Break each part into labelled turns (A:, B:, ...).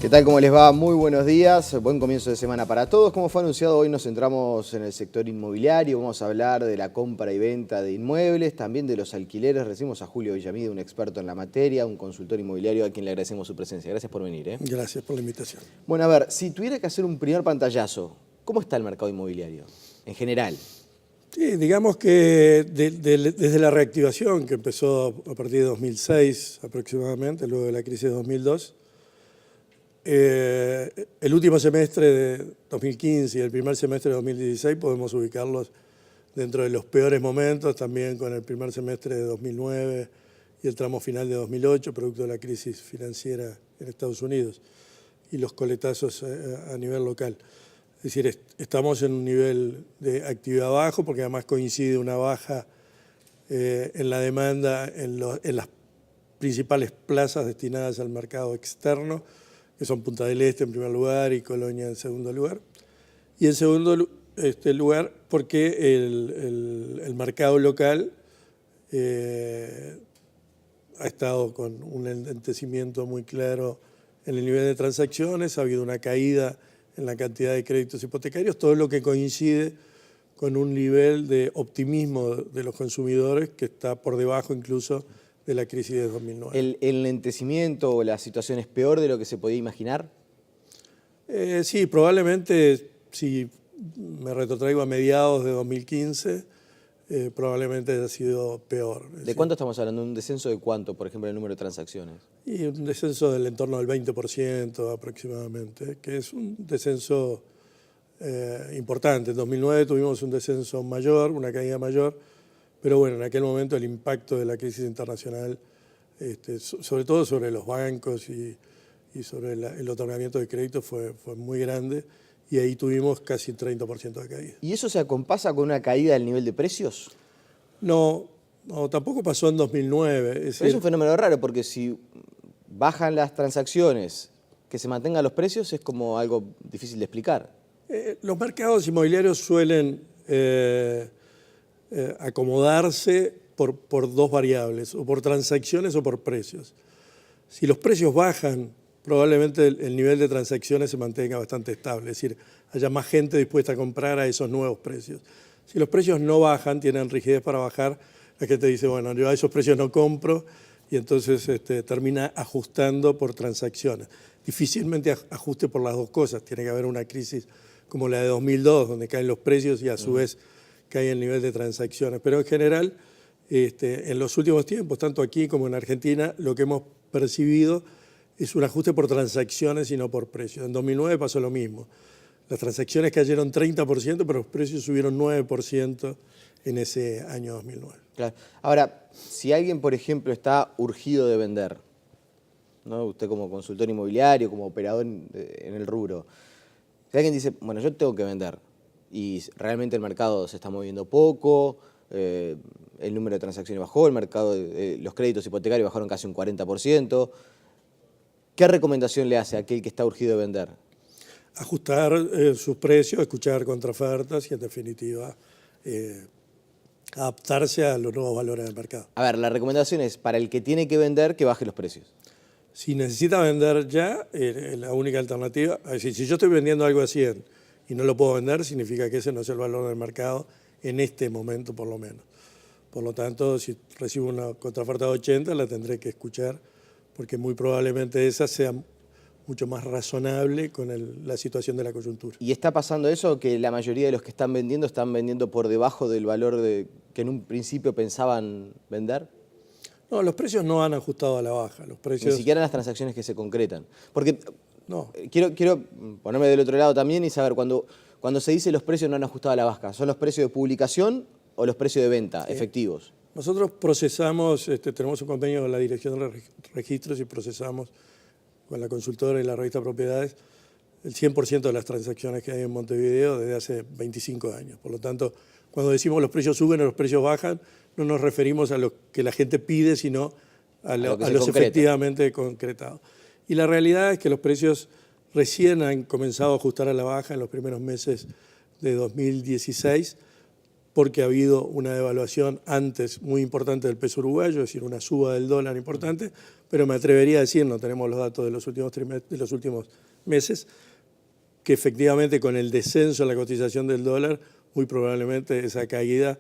A: ¿Qué tal? ¿Cómo les va? Muy buenos días, buen comienzo de semana para todos. Como fue anunciado, hoy nos centramos en el sector inmobiliario, vamos a hablar de la compra y venta de inmuebles, también de los alquileres. Recibimos a Julio Villamide, un experto en la materia, un consultor inmobiliario a quien le agradecemos su presencia. Gracias por venir.
B: Gracias por la invitación.
A: Bueno, a ver, si tuviera que hacer un primer pantallazo, ¿cómo está el mercado inmobiliario en general?
B: Sí, digamos que desde la reactivación que empezó a partir de 2006 aproximadamente, luego de la crisis de 2002, el último semestre de 2015 y el primer semestre de 2016 podemos ubicarlos dentro de los peores momentos, también con el primer semestre de 2009 y el tramo final de 2008, producto de la crisis financiera en Estados Unidos y los coletazos a nivel local. Es decir, estamos en un nivel de actividad bajo porque además coincide una baja en la demanda en las principales plazas destinadas al mercado externo, que son Punta del Este en primer lugar y Colonia en segundo lugar. Y en segundo lugar porque el mercado local ha estado con un enlentecimiento muy claro en el nivel de transacciones, ha habido una caída en la cantidad de créditos hipotecarios, todo lo que coincide con un nivel de optimismo de los consumidores que está por debajo incluso de la crisis de 2009.
A: ¿El enlentecimiento o la situación es peor de lo que se podía imaginar?
B: Sí, probablemente, si me retrotraigo a mediados de 2015, probablemente haya sido peor.
A: ¿De cuánto estamos hablando? ¿Un descenso de cuánto, por ejemplo, el número de transacciones?
B: Y un descenso del entorno del 20% aproximadamente, que es un descenso importante. En 2009 tuvimos un descenso mayor, una caída mayor, pero bueno, en aquel momento el impacto de la crisis internacional, sobre todo sobre los bancos y sobre el otorgamiento de créditos fue muy grande y ahí tuvimos casi 30% de caída.
A: ¿Y eso se acompasa con una caída del nivel de precios?
B: No, tampoco pasó en 2009.
A: Es un fenómeno raro porque si bajan las transacciones, que se mantengan los precios es como algo difícil de explicar.
B: Los mercados inmobiliarios suelen acomodarse por dos variables, o por transacciones o por precios. Si los precios bajan, probablemente el nivel de transacciones se mantenga bastante estable, es decir, haya más gente dispuesta a comprar a esos nuevos precios. Si los precios no bajan, tienen rigidez para bajar, la gente dice, bueno, yo a esos precios no compro, y entonces termina ajustando por transacciones. Difícilmente ajuste por las dos cosas, tiene que haber una crisis como la de 2002, donde caen los precios y a su vez cae el nivel de transacciones. Pero en general, en los últimos tiempos, tanto aquí como en Argentina, lo que hemos percibido es un ajuste por transacciones y no por precios. En 2009 pasó lo mismo. Las transacciones cayeron 30%, pero los precios subieron 9% en ese año 2009.
A: Claro. Ahora, si alguien, por ejemplo, está urgido de vender, ¿no? Usted como consultor inmobiliario, como operador en el rubro, si alguien dice, bueno, yo tengo que vender y realmente el mercado se está moviendo poco, el número de transacciones bajó, el mercado, los créditos hipotecarios bajaron casi un 40%, ¿qué recomendación le hace a aquel que está urgido de vender?
B: Ajustar sus precios, escuchar contraofertas y en definitiva adaptarse a los nuevos valores del mercado.
A: A ver, la recomendación es para el que tiene que vender que baje los precios.
B: Si necesita vender ya, la única alternativa, es decir, si yo estoy vendiendo algo a 100 y no lo puedo vender, significa que ese no es el valor del mercado en este momento por lo menos. Por lo tanto, si recibo una contraoferta de 80, la tendré que escuchar porque muy probablemente esa sea mucho más razonable con la situación de la coyuntura.
A: ¿Y está pasando eso, que la mayoría de los que están vendiendo por debajo del valor que en un principio pensaban vender?
B: No, los precios no han ajustado a la baja. Los precios...
A: Ni siquiera en las transacciones que se concretan. Porque
B: no.
A: Quiero ponerme del otro lado también y saber, cuando se dice los precios no han ajustado a la baja, ¿son los precios de publicación o los precios de venta efectivos?
B: Nosotros procesamos, tenemos un convenio con la Dirección de Registros y procesamos con la consultora y la revista Propiedades el 100% de las transacciones que hay en Montevideo desde hace 25 años. Por lo tanto, cuando decimos los precios suben o los precios bajan, no nos referimos a lo que la gente pide, sino a los efectivamente concretados. Y la realidad es que los precios recién han comenzado a ajustar a la baja en los primeros meses de 2016, porque ha habido una devaluación antes muy importante del peso uruguayo, es decir, una suba del dólar importante, pero me atrevería a decir, no tenemos los datos de los últimos meses, que efectivamente con el descenso en la cotización del dólar, muy probablemente esa caída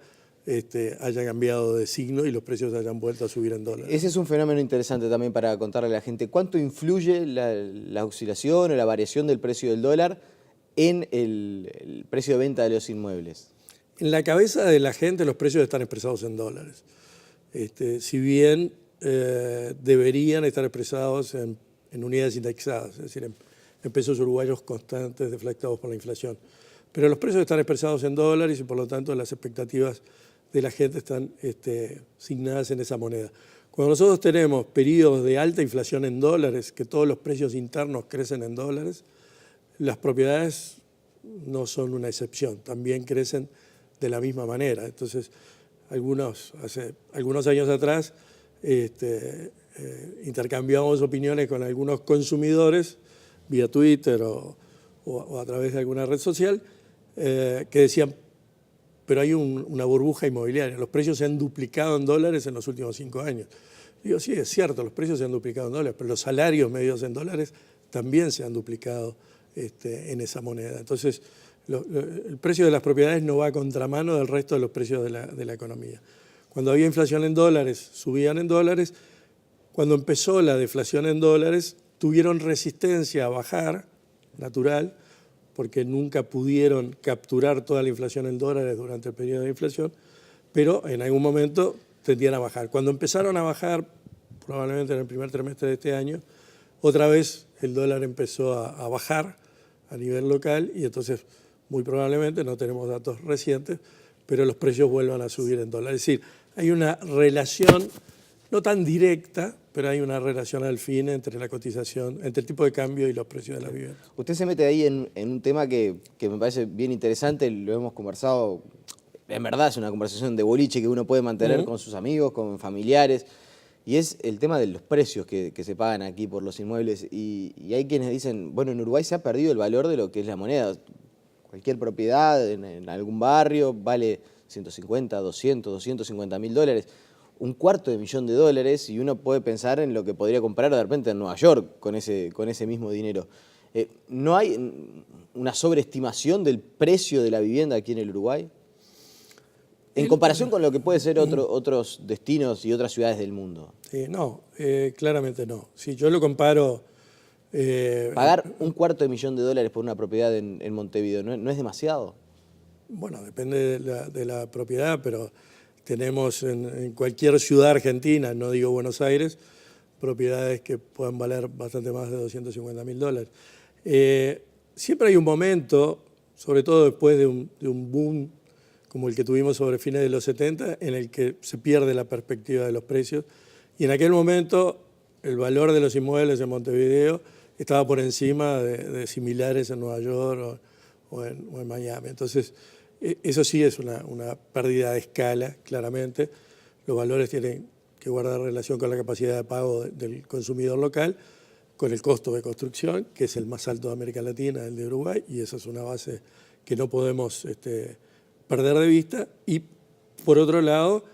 B: haya cambiado de signo y los precios hayan vuelto a subir en dólares.
A: Ese es un fenómeno interesante también para contarle a la gente. ¿Cuánto influye la oscilación o la variación del precio del dólar en el precio de venta de los inmuebles?
B: En la cabeza de la gente los precios están expresados en dólares. Si bien deberían estar expresados en unidades indexadas, es decir, en pesos uruguayos constantes deflactados por la inflación. Pero los precios están expresados en dólares y por lo tanto las expectativas de la gente están asignadas en esa moneda. Cuando nosotros tenemos periodos de alta inflación en dólares, que todos los precios internos crecen en dólares, las propiedades no son una excepción, también crecen de la misma manera. Entonces, hace algunos años atrás intercambiamos opiniones con algunos consumidores vía Twitter o a través de alguna red social que decían, pero hay una burbuja inmobiliaria, los precios se han duplicado en dólares en los últimos 5 años. Digo, sí, es cierto, los precios se han duplicado en dólares, pero los salarios medios en dólares también se han duplicado en esa moneda. Entonces, el precio de las propiedades no va a contramano del resto de los precios de la economía. Cuando había inflación en dólares, subían en dólares. Cuando empezó la deflación en dólares, tuvieron resistencia a bajar, natural, porque nunca pudieron capturar toda la inflación en dólares durante el periodo de inflación, pero en algún momento tendían a bajar. Cuando empezaron a bajar, probablemente en el primer trimestre de este año, otra vez el dólar empezó a bajar a nivel local y entonces muy probablemente, no tenemos datos recientes, pero los precios vuelvan a subir en dólares. Es decir, hay una relación, no tan directa, pero hay una relación al fin entre la cotización, entre el tipo de cambio y los precios de la vivienda.
A: Usted se mete ahí en un tema que me parece bien interesante, lo hemos conversado, en verdad es una conversación de boliche que uno puede mantener con sus amigos, con familiares, y es el tema de los precios que se pagan aquí por los inmuebles. Y hay quienes dicen, bueno, en Uruguay se ha perdido el valor de lo que es la moneda. Cualquier propiedad en algún barrio vale 150, 200, 250 mil dólares. $250,000 y uno puede pensar en lo que podría comprar de repente en Nueva York con ese mismo dinero. ¿No hay una sobreestimación del precio de la vivienda aquí en el Uruguay? En comparación con lo que puede ser otros destinos y otras ciudades del mundo.
B: No, claramente no. Si yo lo comparo...
A: ¿Pagar $250,000 por una propiedad en Montevideo no es demasiado?
B: Bueno, depende de la propiedad, pero tenemos en cualquier ciudad argentina, no digo Buenos Aires, propiedades que puedan valer bastante más de $250,000. Siempre hay un momento, sobre todo después de un boom como el que tuvimos sobre fines de los 70, en el que se pierde la perspectiva de los precios. Y en aquel momento el valor de los inmuebles en Montevideo estaba por encima de similares en Nueva York o en Miami. Entonces, eso sí es una pérdida de escala, claramente. Los valores tienen que guardar relación con la capacidad de pago del consumidor local, con el costo de construcción, que es el más alto de América Latina, el de Uruguay, y esa es una base que no podemos perder de vista. Y, por otro lado,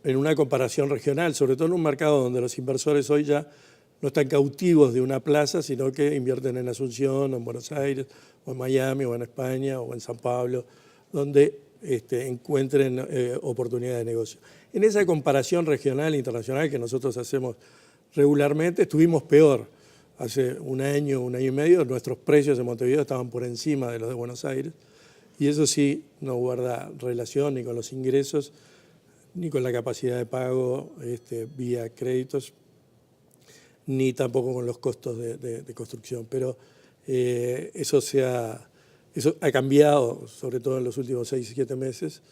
B: en una comparación regional, sobre todo en un mercado donde los inversores hoy ya no están cautivos de una plaza, sino que invierten en Asunción, o en Buenos Aires, o en Miami, o en España, o en San Pablo, donde encuentren oportunidades de negocio. En esa comparación regional e internacional que nosotros hacemos regularmente, estuvimos peor. Hace un año y medio, nuestros precios en Montevideo estaban por encima de los de Buenos Aires, y eso sí no guarda relación ni con los ingresos, ni con la capacidad de pago vía créditos, ni tampoco con los costos de construcción. Pero eso ha cambiado, sobre todo en los últimos 6 o 7 meses.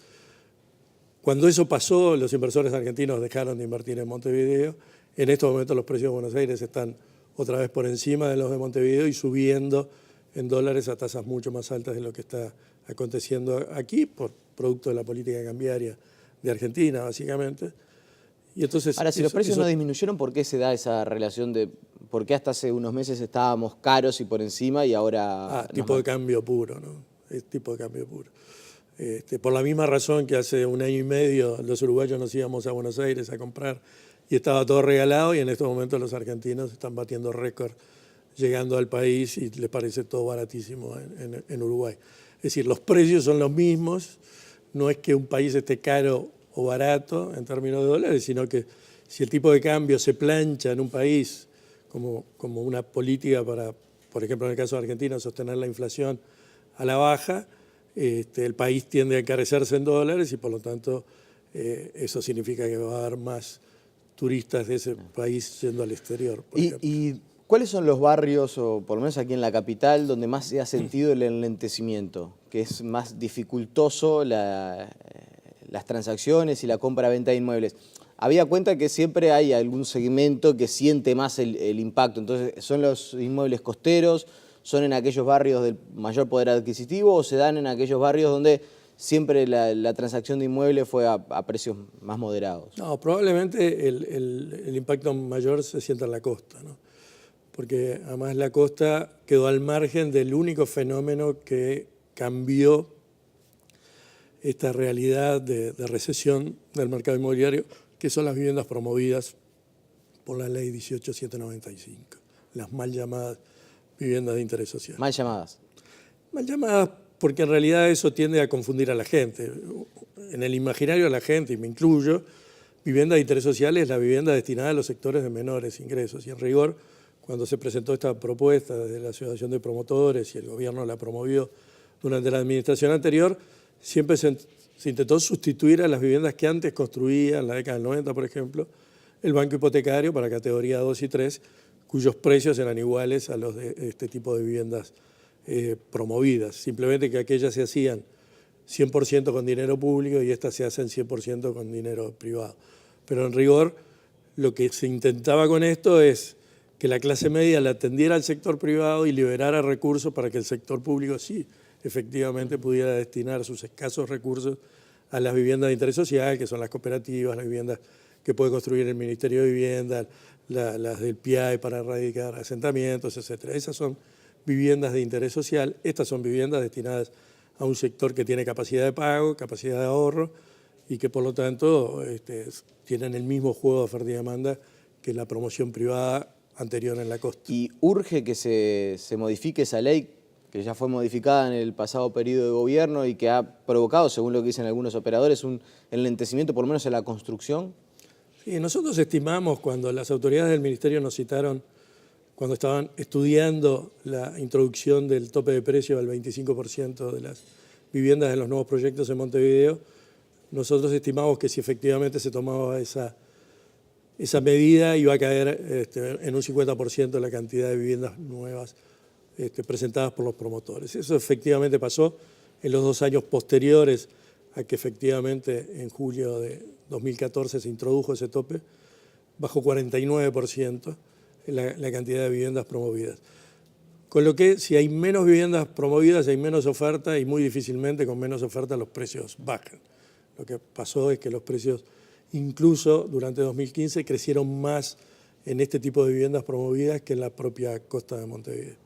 B: Cuando eso pasó, los inversores argentinos dejaron de invertir en Montevideo. En estos momentos los precios de Buenos Aires están otra vez por encima de los de Montevideo y subiendo en dólares a tasas mucho más altas de lo que está aconteciendo aquí, por producto de la política cambiaria de Argentina, básicamente. Y entonces,
A: ahora, si los precios no disminuyeron, ¿por qué se da esa relación de por qué hasta hace unos meses estábamos caros y por encima y ahora...
B: tipo de cambio puro, ¿no? Es tipo de cambio puro. Por la misma razón que hace un año y medio los uruguayos nos íbamos a Buenos Aires a comprar y estaba todo regalado, y en estos momentos los argentinos están batiendo récord llegando al país y les parece todo baratísimo en Uruguay. Es decir, los precios son los mismos, no es que un país esté caro o barato en términos de dólares, sino que si el tipo de cambio se plancha en un país como una política para, por ejemplo, en el caso de Argentina, sostener la inflación a la baja, el país tiende a encarecerse en dólares y por lo tanto eso significa que va a haber más turistas de ese país yendo al exterior.
A: ¿Y cuáles son los barrios, o por lo menos aquí en la capital, donde más se ha sentido el enlentecimiento? Que es más dificultoso las transacciones y la compra-venta de inmuebles. Había cuenta que siempre hay algún segmento que siente más el impacto. Entonces, ¿son los inmuebles costeros? ¿Son en aquellos barrios del mayor poder adquisitivo o se dan en aquellos barrios donde siempre la transacción de inmuebles fue a precios más moderados?
B: No, probablemente el impacto mayor se sienta en la costa, ¿no? Porque además la costa quedó al margen del único fenómeno que cambió esta realidad de recesión del mercado inmobiliario, que son las viviendas promovidas por la ley 18795, las mal llamadas viviendas de interés social.
A: Mal llamadas.
B: Mal llamadas porque en realidad eso tiende a confundir a la gente. En el imaginario de la gente, y me incluyo, vivienda de interés social es la vivienda destinada a los sectores de menores ingresos. Y en rigor, cuando se presentó esta propuesta desde la Asociación de Promotores y el gobierno la promovió durante la administración anterior, siempre se intentó sustituir a las viviendas que antes construía, en la década del 90, por ejemplo, el banco hipotecario para categoría 2 y 3, cuyos precios eran iguales a los de este tipo de viviendas promovidas. Simplemente que aquellas se hacían 100% con dinero público y estas se hacen 100% con dinero privado. Pero en rigor, lo que se intentaba con esto es que la clase media la atendiera al sector privado y liberara recursos para que el sector público sí, efectivamente, pudiera destinar sus escasos recursos a las viviendas de interés social, que son las cooperativas, las viviendas que puede construir el Ministerio de Vivienda, las del PIAE para erradicar asentamientos, etc. Esas son viviendas de interés social. Estas son viviendas destinadas a un sector que tiene capacidad de pago, capacidad de ahorro y que por lo tanto tienen el mismo juego de oferta y demanda que la promoción privada anterior en la costa.
A: ¿Y urge que se modifique esa ley que ya fue modificada en el pasado periodo de gobierno y que ha provocado, según lo que dicen algunos operadores, un enlentecimiento por lo menos en la construcción?
B: Sí, nosotros estimamos, cuando las autoridades del Ministerio nos citaron, cuando estaban estudiando la introducción del tope de precio al 25% de las viviendas de los nuevos proyectos en Montevideo, nosotros estimamos que si efectivamente se tomaba esa medida iba a caer en un 50% la cantidad de viviendas nuevas presentadas por los promotores. Eso efectivamente pasó en los 2 años posteriores a que efectivamente en julio de 2014 se introdujo ese tope, bajó 49% la cantidad de viviendas promovidas. Con lo que si hay menos viviendas promovidas hay menos oferta y muy difícilmente con menos oferta los precios bajan. Lo que pasó es que los precios incluso durante 2015 crecieron más en este tipo de viviendas promovidas que en la propia costa de Montevideo.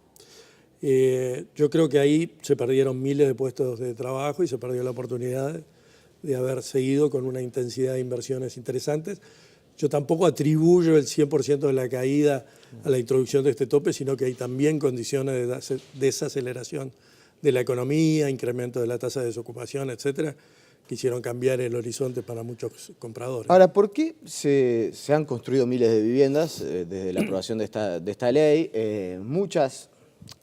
B: Yo creo que ahí se perdieron miles de puestos de trabajo y se perdió la oportunidad de haber seguido con una intensidad de inversiones interesantes. Yo tampoco atribuyo el 100% de la caída a la introducción de este tope, sino que hay también condiciones de desaceleración de la economía, incremento de la tasa de desocupación, etcétera, que hicieron cambiar el horizonte para muchos compradores.
A: Ahora, ¿por qué se han construido miles de viviendas desde la aprobación de esta ley? Muchas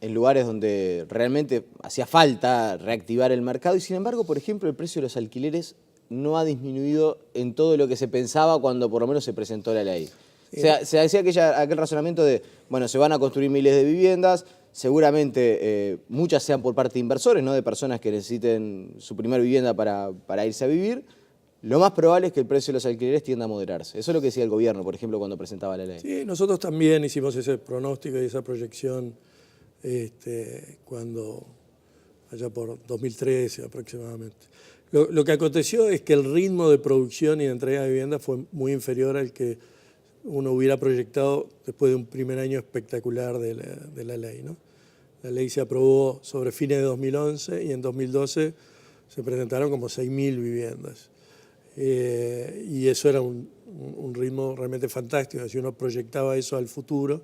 A: en lugares donde realmente hacía falta reactivar el mercado y sin embargo, por ejemplo, el precio de los alquileres no ha disminuido en todo lo que se pensaba cuando por lo menos se presentó la ley. O sea, se decía aquel razonamiento de, bueno, se van a construir miles de viviendas, seguramente muchas sean por parte de inversores, no de personas que necesiten su primera vivienda para irse a vivir. Lo más probable es que el precio de los alquileres tienda a moderarse. Eso es lo que decía el gobierno, por ejemplo, cuando presentaba la ley.
B: Sí, nosotros también hicimos ese pronóstico y esa proyección cuando allá por 2013 aproximadamente. Lo que aconteció es que el ritmo de producción y de entrega de vivienda fue muy inferior al que uno hubiera proyectado después de un primer año espectacular de la ley, ¿no? La ley se aprobó sobre fines de 2011 y en 2012 se presentaron como 6.000 viviendas. Y eso era un ritmo realmente fantástico. Si uno proyectaba eso al futuro,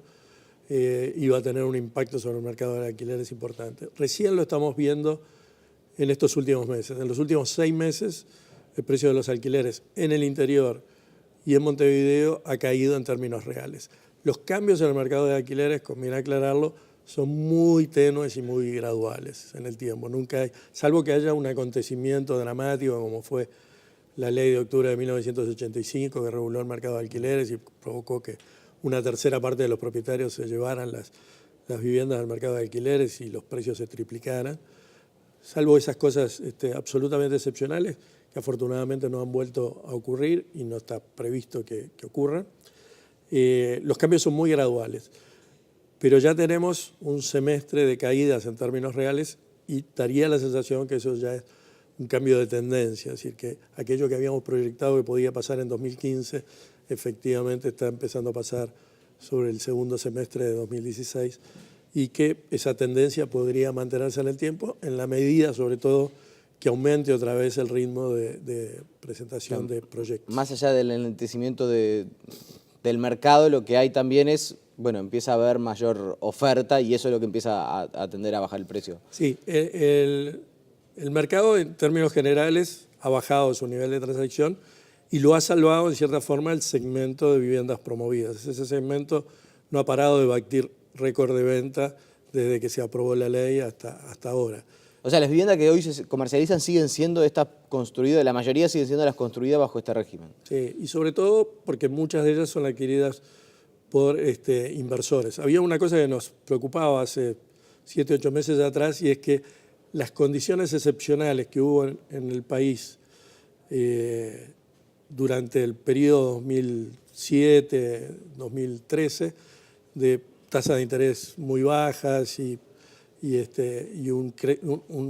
B: iba a tener un impacto sobre el mercado de alquileres importante. Recién lo estamos viendo en estos últimos meses. En los últimos 6 meses, el precio de los alquileres en el interior y en Montevideo ha caído en términos reales. Los cambios en el mercado de alquileres, conviene aclararlo, son muy tenues y muy graduales en el tiempo. Nunca hay, salvo que haya un acontecimiento dramático como fue la ley de octubre de 1985 que reguló el mercado de alquileres y provocó que una tercera parte de los propietarios se llevaran las viviendas al mercado de alquileres y los precios se triplicaran. Salvo esas cosas absolutamente excepcionales que afortunadamente no han vuelto a ocurrir y no está previsto que ocurran. Los cambios son muy graduales, pero ya tenemos un semestre de caídas en términos reales y daría la sensación que eso ya es un cambio de tendencia, es decir, que aquello que habíamos proyectado que podía pasar en 2015 efectivamente está empezando a pasar sobre el segundo semestre de 2016 y que esa tendencia podría mantenerse en el tiempo en la medida, sobre todo, que aumente otra vez el ritmo de presentación de proyectos.
A: Más allá del enlentecimiento del mercado, lo que hay también es, bueno, empieza a haber mayor oferta y eso es lo que empieza a tender a bajar el precio.
B: Sí, el mercado en términos generales ha bajado su nivel de transacción y lo ha salvado en cierta forma el segmento de viviendas promovidas. Ese segmento no ha parado de batir récord de venta desde que se aprobó la ley hasta ahora.
A: O sea, las viviendas que hoy se comercializan siguen siendo estas construidas, la mayoría siguen siendo las construidas bajo este régimen.
B: Sí, y sobre todo porque muchas de ellas son adquiridas por inversores. Había una cosa que nos preocupaba hace 7, 8 meses atrás y es que las condiciones excepcionales que hubo en el país durante el periodo 2007-2013 de tasas de interés muy bajas y un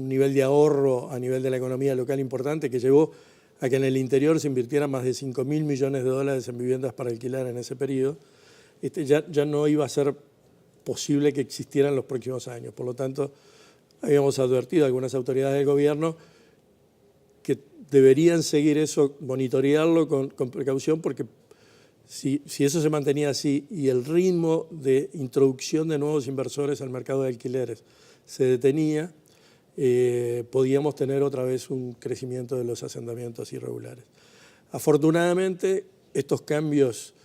B: nivel de ahorro a nivel de la economía local importante que llevó a que en el interior se invirtieran más de 5.000 millones de dólares en viviendas para alquilar en ese periodo, ya no iba a ser posible que existieran en los próximos años. Por lo tanto, habíamos advertido a algunas autoridades del gobierno que deberían seguir eso, monitorearlo con precaución, porque si eso se mantenía así y el ritmo de introducción de nuevos inversores al mercado de alquileres se detenía, podíamos tener otra vez un crecimiento de los asentamientos irregulares. Afortunadamente, estos cambios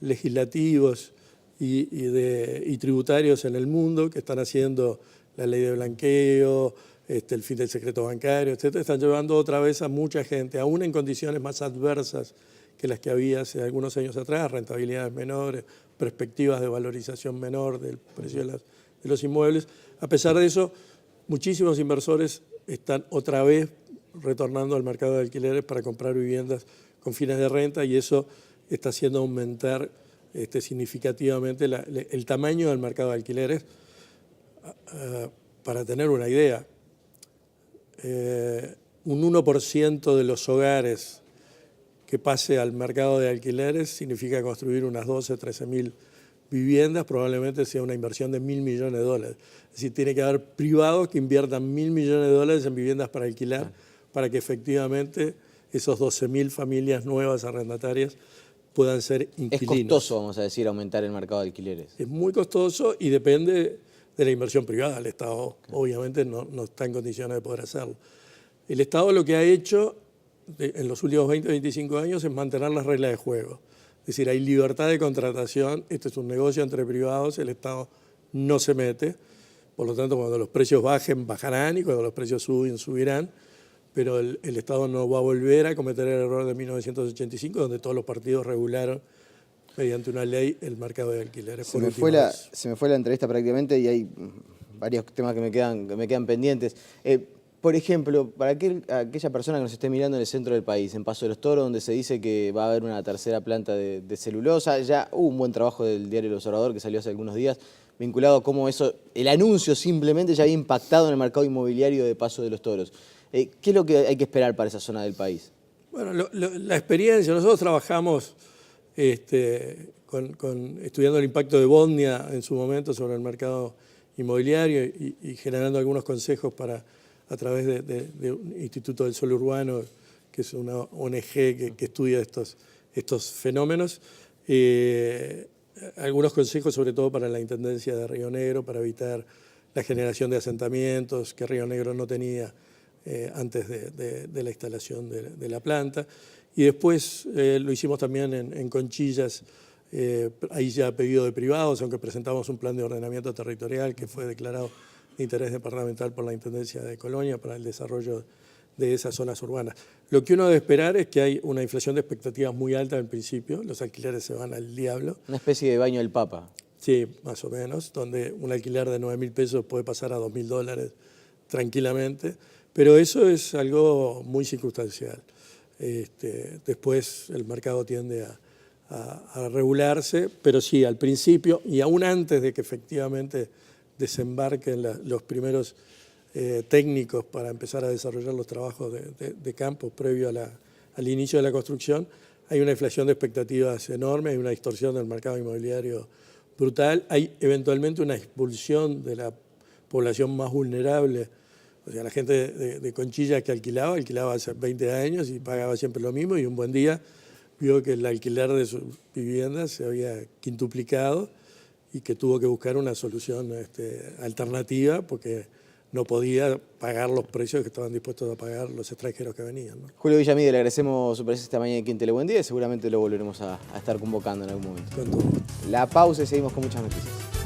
B: legislativos y tributarios en el mundo que están haciendo la ley de blanqueo, el fin del secreto bancario, etcétera, están llevando otra vez a mucha gente, aún en condiciones más adversas que las que había hace algunos años atrás, rentabilidades menores, perspectivas de valorización menor del precio de los inmuebles. A pesar de eso, muchísimos inversores están otra vez retornando al mercado de alquileres para comprar viviendas con fines de renta y eso está haciendo aumentar significativamente el tamaño del mercado de alquileres. Para tener una idea, un 1% de los hogares que pase al mercado de alquileres significa construir unas 12, 13.000 viviendas, probablemente sea una inversión de 1.000 millones de dólares. Es decir, tiene que haber privados que inviertan 1.000 millones de dólares en viviendas para alquilar para que efectivamente esos 12.000 familias nuevas arrendatarias puedan ser inquilinos.
A: Es costoso, vamos a decir, aumentar el mercado de alquileres.
B: Es muy costoso y depende de la inversión privada. El Estado obviamente no está en condiciones de poder hacerlo. El Estado lo que ha hecho en los últimos 20 o 25 años es mantener las reglas de juego. Es decir, hay libertad de contratación, esto es un negocio entre privados, el Estado no se mete, por lo tanto cuando los precios bajen, bajarán y cuando los precios suben, subirán, pero el Estado no va a volver a cometer el error de 1985, donde todos los partidos regularon mediante una ley el mercado de alquileres.
A: Se me fue la entrevista prácticamente y hay varios temas que me quedan pendientes. Por ejemplo, para aquella persona que nos esté mirando en el centro del país, en Paso de los Toros, donde se dice que va a haber una tercera planta de celulosa, ya hubo un buen trabajo del diario El Observador que salió hace algunos días, vinculado a cómo el anuncio simplemente ya había impactado en el mercado inmobiliario de Paso de los Toros. ¿Qué es lo que hay que esperar para esa zona del país?
B: Bueno, la experiencia, nosotros trabajamos estudiando el impacto de Bodnia en su momento sobre el mercado inmobiliario y generando algunos consejos para a través de un Instituto del Suelo Urbano, que es una ONG que estudia estos fenómenos. Algunos consejos, sobre todo para la Intendencia de Río Negro, para evitar la generación de asentamientos que Río Negro no tenía antes de la instalación de la planta. Y después lo hicimos también en Conchillas, ahí ya a pedido de privados, aunque presentamos un plan de ordenamiento territorial que fue declarado de interés departamental por la Intendencia de Colonia para el desarrollo de esas zonas urbanas. Lo que uno debe esperar es que hay una inflación de expectativas muy alta al principio, los alquileres se van al diablo.
A: Una especie de baño del Papa.
B: Sí, más o menos, donde un alquiler de 9.000 pesos puede pasar a 2.000 dólares tranquilamente, pero eso es algo muy circunstancial. Después el mercado tiende a regularse, pero sí, al principio y aún antes de que efectivamente desembarquen los primeros técnicos para empezar a desarrollar los trabajos de campo previo al inicio de la construcción, hay una inflación de expectativas enorme, hay una distorsión del mercado inmobiliario brutal, hay eventualmente una expulsión de la población más vulnerable. O sea, la gente de Conchillas que alquilaba hace 20 años y pagaba siempre lo mismo, y un buen día vio que el alquiler de sus viviendas se había quintuplicado y que tuvo que buscar una solución alternativa porque no podía pagar los precios que estaban dispuestos a pagar los extranjeros que venían, ¿no?
A: Julio Villamide, le agradecemos su presencia esta mañana aquí en Tele Buen Día y seguramente lo volveremos a estar convocando en algún momento.
B: Con todo.
A: La pausa y seguimos con muchas noticias.